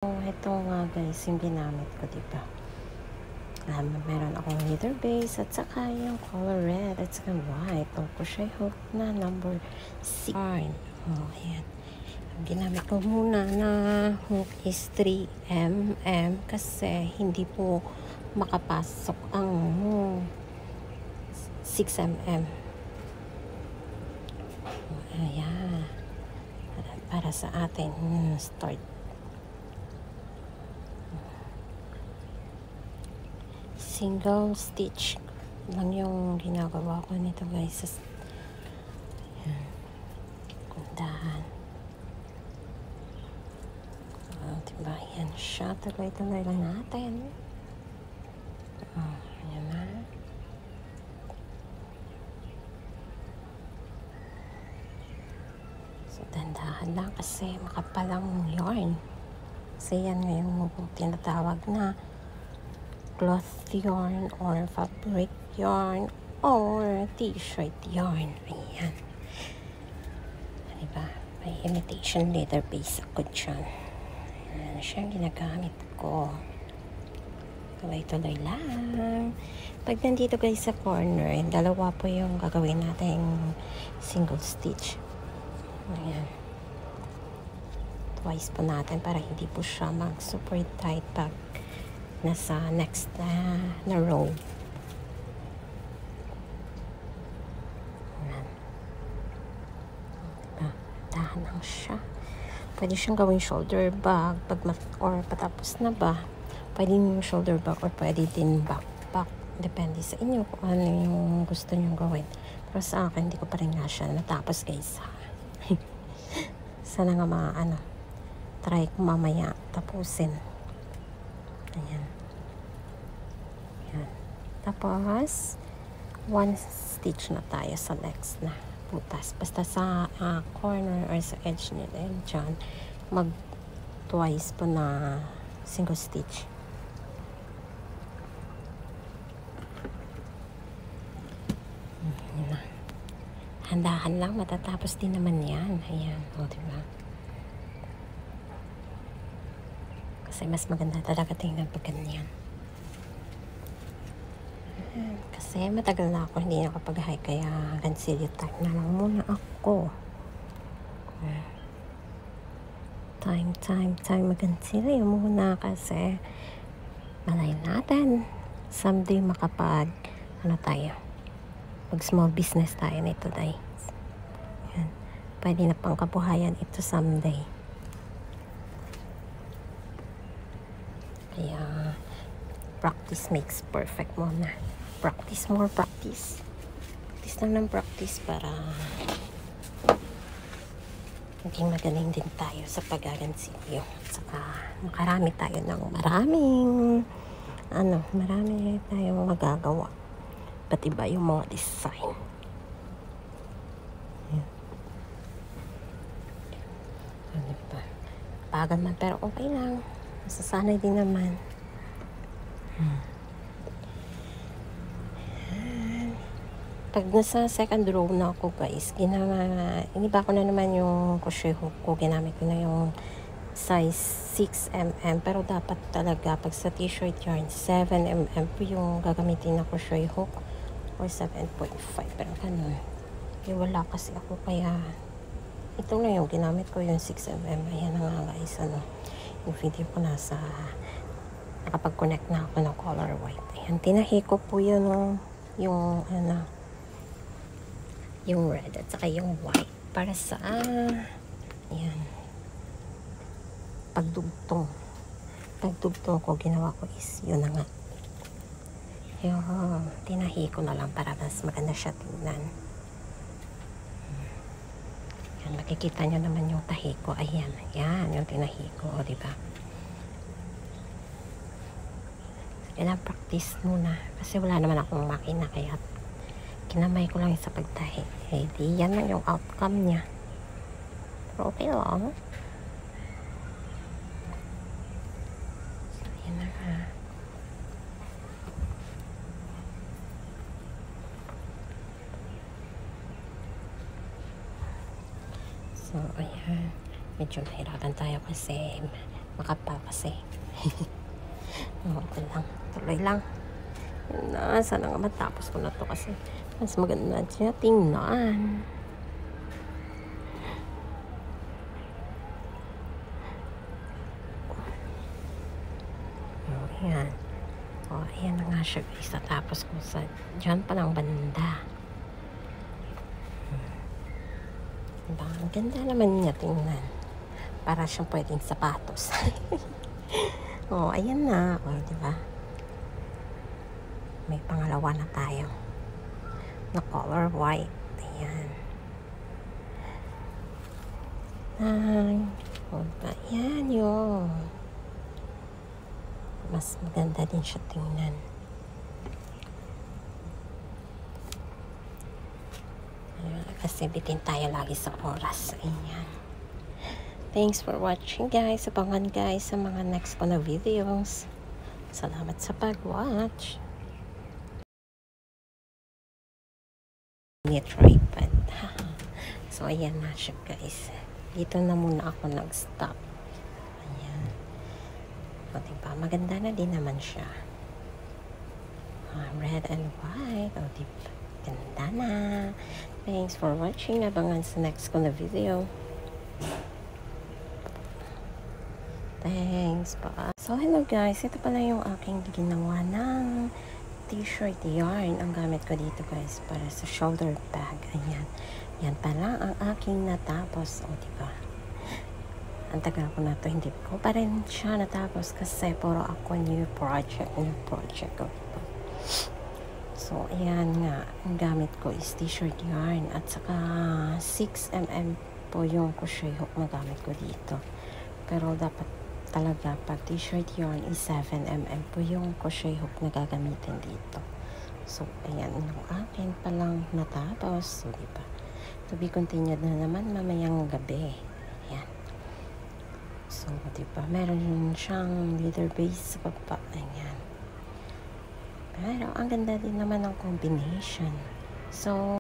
Ito nga guys, yung ginamit ko, diba? Meron akong leather base at saka yung color red at saka white. Itong crochet hook na number 6. Ayan. Ang ginamit ko muna na hook is 3mm kasi hindi po makapasok ang 6mm. Ayan. Para sa ating start. Single stitch lang yung ginagawa ko nito guys. Ayan. Dahan. Diba? Yan siya. Tuloy-tuloy lang natin. Ayan na. So, dandahan lang kasi makapalang yarn. Kasi yan ngayon tinatawag na cloth yarn or fabric yarn or t-shirt yarn. Ayan. Diba? May imitation leather base ako dyan. Ayan siya ginagamit ko. Tuloy-tuloy lang. Pag nandito guys sa corner, dalawa po yung gagawin natin single stitch. Ayan. Twice po natin para hindi po siya mag super tight pag nasa next na row. Ayan. Diba? Dahan lang siya. Pwede siyang gawing shoulder bag or patapos na ba. Pwede yung shoulder bag or pwede din backpack. Depende sa inyo kung ano yung gusto nyo gawin. Pero sa akin, hindi ko pa rin nga siya natapos guys. Sana nga try ko mamaya tapusin. Ayan. Ayan. Tapos, one stitch na tayo sa next na butas. Basta sa corner or sa edge nila dyan, mag twice po na single stitch. Ayan na. Handahan lang, matatapos din naman yan. Ayan, diba? Kasi mas maganda talaga tingnan pag ganyan. Kasi matagal na ako hindi nakapag-hike kaya gansilyo time na lang muna ako. Time mag-gansilyo muna kasi malay natin someday makapag tayo mag small business tayo nito guys. Ayan. Pwede na pang kabuhayan ito someday. Kaya practice makes perfect muna. Practice more practice. Practice lang ng practice para maging magaling din tayo sa pag-agansilyo. At saka makarami tayo ng marami tayong magagawa. Ba't iba yung mga design. Diba? Bagal man pero okay lang. Masasanay din naman. Pag nasa second row na ako guys, iniba ko na naman yung crochet hook ko. Ginamit ko na yung size 6mm. Pero dapat talaga pag sa t-shirt yarn, 7mm po yung gagamitin na crochet hook or 7.5. Pero ganun. Wala kasi ako kaya ito na yung ginamit ko yung 6mm. Ayan na nga guys. Yung video ko nakapag-connect na ako ng color white. Ayan, tinahi ko po yun yung red at saka yung white para sa ayan, pagdugtong ko ginawa ko is yun na nga yung tinahi ko na lang para mas maganda siya tingnan. Ayan, makikita nyo naman yung tahi ko. Ayan yung tinahi ko, diba? Kailangan practice muna kasi wala naman akong makina kaya kinamay ko lang sa pagtahi. Di yan lang yung outcome niya. Pero okay lang. So, yan na nga. So, ayan. Medyo mahirapan tayo kasi makapal kasi. Okay lang, tuloy lang. Yun na, sana nga matapos ko na to kasi mas maganda siya tingnan. Ayan. Ayan na nga siya guys. Tapos ko sa dyan pa lang banda. Diba? Ang ganda naman niya tingnan. Para siyang pwedeng sapatos. Ayan na. Diba? May pangalawa na tayo. Na color white. Ayan. Ayan yun. Mas maganda din siya tingnan. Kasi bitin tayo lagi sa oras. Ayan. Thanks for watching guys. Abangan guys sa mga next ko na videos. Salamat sa pag-watch. Tripod. So ayan na siya guys. Dito na muna ako nag-stop. Ayan. Diba? Maganda na din naman siya. Red and white. Diba? Ganda na. Thanks for watching. Abangan sa next ko na video. Thanks pa. So hello guys. Ito pala yung aking ginawa ng t-shirt yarn. Ang gamit ko dito guys para sa shoulder bag. Ayan. Yan pala ang aking natapos. Diba? Ang tagal ko na to, hindi ko pa rin siya natapos kasi puro ako new project ko. Diba? So, ayan nga, ang gamit ko is t-shirt yarn at saka 6mm po yung crochet hook na gamit ko dito. Pero dapat talaga pag t-shirt yarn is 7mm po yung crochet hook na gagamitin dito. So, ayan, yung akin palang natapos. So, diba? To be continued na naman mamayang gabi. Ayan. So, diba, meron siyang leather base sa baba. Ayan. Pero, ang ganda din naman ng combination. So,